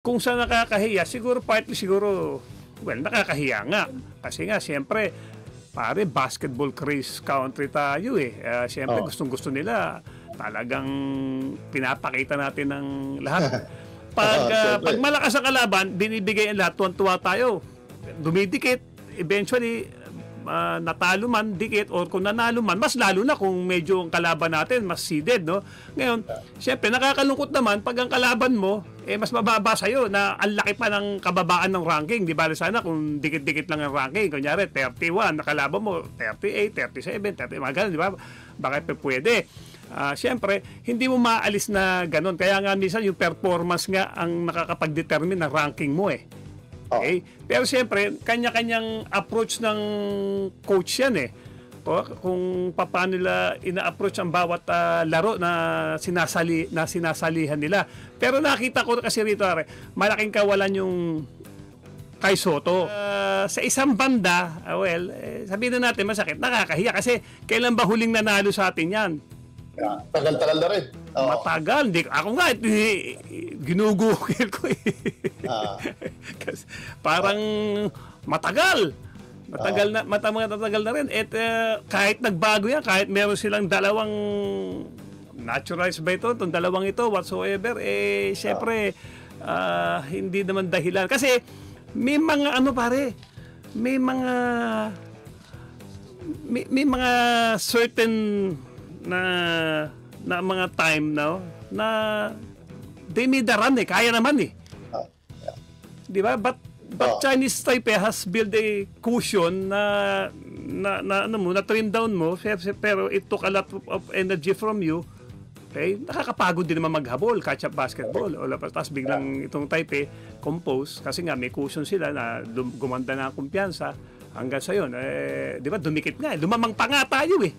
Kung sa nakakahiya, siguro partly siguro, well, nakakahiya nga. Kasi nga, siyempre, pare, basketball craze country tayo eh. Siyempre, gustong-gusto nila. Talagang pinapakita natin ng lahat. Pag malakas ang kalaban, binibigay ang lahat, tuwan-tuwa tayo. Dumidikit, eventually, natalo man, dikit, or kung nanalo man, mas lalo na kung medyo ang kalaban natin, mas seeded, no? Ngayon, syempre, nakakalungkot naman, pag ang kalaban mo, mas mababa sa'yo, na ang laki pa ng kababaan ng ranking, di ba? Sana kung dikit-dikit lang ang ranking, kunyari, 31, nakalaban mo, 38, 37, 30, mga ganun, di ba? Bakit pwede? Siyempre, hindi mo maalis na ganun. Kaya nga minsan yung performance nga ang nakakapag-determine ng ranking mo eh. Okay? Pero siyempre, kanya-kanyang approach ng coach yan eh. Kung paano nila ina-approach ang bawat laro na sinasalihan nila. Pero nakita ko kasi rito, malaking kawalan yung kay Soto. Sa isang banda, sabihin na natin masakit, nakakahiya kasi kailan ba huling nanalo sa atin yan? Tagal-tagal na rin. Matagal. Ako nga, ginugugil ko eh. Kasi parang matagal. Matagal na rin. At kahit nagbago yan, kahit meron silang dalawang naturalized ba ito, itong dalawang ito, whatsoever, syempre, hindi naman dahilan. Kasi may mga may mga certain na mga time na they made the run eh, kaya naman eh. Di ba? But Chinese Taipei has built a cushion na trim down mo, pero it took a lot of energy from you. Okay? Nakakapagod din naman maghabol, catch up basketball. Tapos biglang itong Taipei compose kasi nga may cushion sila na gumanda na ang kumpiyansa hanggang sa yun. Di ba? Dumikit nga. Lumamang pa nga tayo eh.